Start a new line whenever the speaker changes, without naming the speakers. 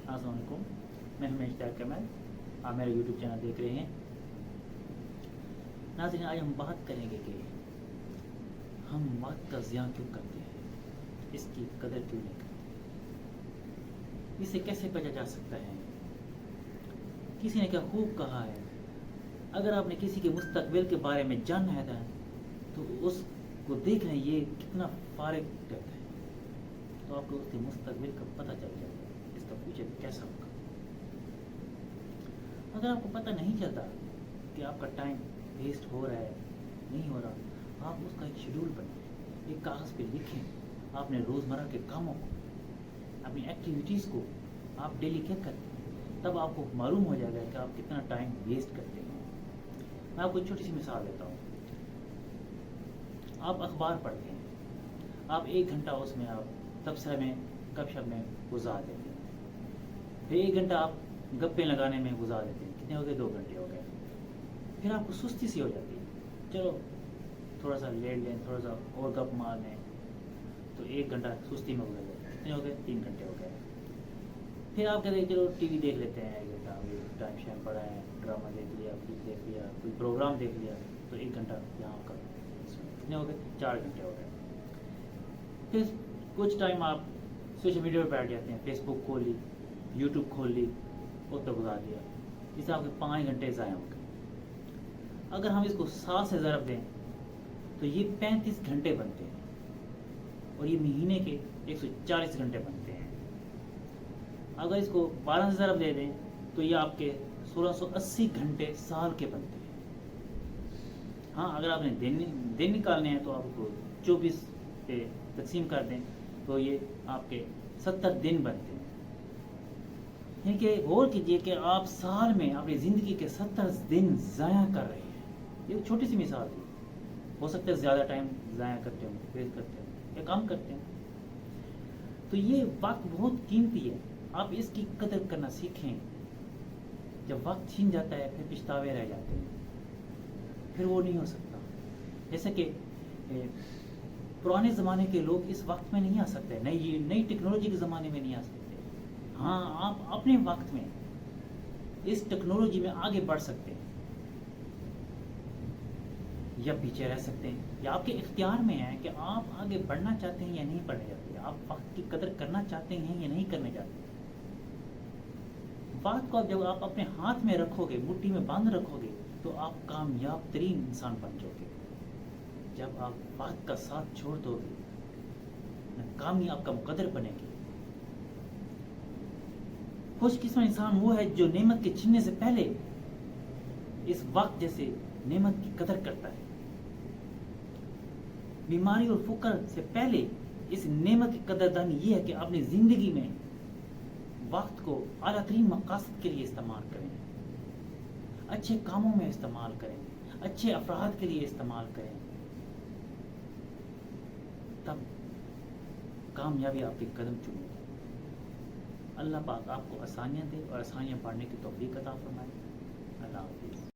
अस्सलाम वालेकुम, मैं हूं इश्तियाक कमल। आप मेरा यूट्यूब चैनल देख रहे हैं। नाज़रीन, आज हम बात करेंगे कि हम वक्त का ज़िया क्यों करते हैं, इसकी कदर क्यों नहीं करते, इसे कैसे बचा जा सकता है। किसी ने क्या खूब कहा है, अगर आपने किसी के मुस्तकबिल के बारे में जानना है तो उसको देख रहे ये कितना फारिग रहता है, तो आपको उसके मुस्तकबिल का पता चल जाएगा, इसका फ्यूचर कैसा होगा। अगर आपको पता नहीं चलता कि आपका टाइम वेस्ट हो रहा है नहीं हो रहा, आप उसका एक शेड्यूल बनाएं, एक कागज़ पे लिखें आपने रोज़मर्रा के कामों को, अपनी एक्टिविटीज़ को आप डेली क्या करते हैं, तब आपको मालूम हो जाएगा कि आप कितना टाइम वेस्ट करते हैं। मैं आपको एक छोटी सी मिसाल देता हूँ। आप अखबार पढ़ते हैं, आप 1 घंटा उसमें आप तबसरे में गपशप में गुजार देते हैं, फिर 1 घंटा आप गप्पे लगाने में गुजार देते हैं, कितने हो गए, 2 घंटे हो गए। फिर आपको सुस्ती सी हो जाती है, चलो थोड़ा सा लेट लें, थोड़ा सा और गप मार लें, तो 1 घंटा सुस्ती में गुजर गए, कितने हो गए, 3 घंटे हो गए। फिर आप कहते हैं चलो टीवी देख लेते हैं 1 घंटा, टाइम शाइम पड़ा है, ड्रामा देख लिया, फिल्म देख लिया, कोई प्रोग्राम देख लिया, तो 1 घंटा यहाँ का, कितने हो गए, 4 घंटे हो गए। फिर कुछ टाइम आप सोशल मीडिया पर बैठ जाते हैं, फेसबुक खोल ली, यूट्यूब खोल ली, उस पर गुजार दिया, इससे आपके 5 घंटे ज़ाया हो गए। अगर हम इसको 7 से ज़रब दें तो ये 35 घंटे बनते हैं, और ये महीने के 140 घंटे बनते हैं। अगर इसको 12 से ज़रब दे दें तो ये आपके 1680 घंटे साल के बनते हैं। हाँ, अगर आपने दिन निकालने हैं तो आपको 24 पे तकसीम कर दें तो ये आपके 70 दिन बनते हैं। यानी कि गौर कीजिए कि आप साल में अपनी ज़िंदगी के 70 दिन ज़ाया कर रहे हैं। ये छोटी सी मिसाल थी, हो सकता है ज़्यादा टाइम ज़ाया करते हो, वेस्ट करते हो या काम करते हो। तो ये वक्त बहुत कीमती है, आप इसकी कदर करना सीखें। जब वक्त छीन जाता है फिर पछतावे रह जाते हैं, फिर वो नहीं हो सकता। जैसे कि पुराने ज़माने के लोग इस वक्त में नहीं आ सकते, नई टेक्नोलॉजी के ज़माने में नहीं आ सकते। हाँ, आप अपने वक्त में इस टेक्नोलॉजी में आगे बढ़ सकते हैं या पीछे रह सकते हैं, या आपके इख्तियार में है कि आप आगे बढ़ना चाहते हैं या नहीं बढ़ना चाहते, आप वक्त की कदर करना चाहते हैं या नहीं करना चाहते। वक्त को जब आप अपने हाथ में रखोगे, मुट्ठी में बांध रखोगे, तो आप कामयाब तरीन इंसान बन जाओगे। जब आप वक्त का साथ छोड़ दोगे, नाकामी आपका मुकद्दर बनेगी। खुशकिस्मत इंसान वो है जो नेमत के छीनने से पहले इस वक्त जैसे नेमत की कदर करता है। बीमारी और फुकर से पहले इस नेमत की कदरदानी ये है कि अपनी ज़िंदगी में वक्त को आला तरीन मकासद के लिए इस्तेमाल करें, अच्छे कामों में इस्तेमाल करें, अच्छे अफराद के लिए इस्तेमाल करें, तब कामयाबी आपके कदम चूमेगी। अल्लाह पाक आपको आसानियाँ दे और आसानियाँ पढ़ने की तौफीक अता फरमाए। अल्लाह हाफ़िज़।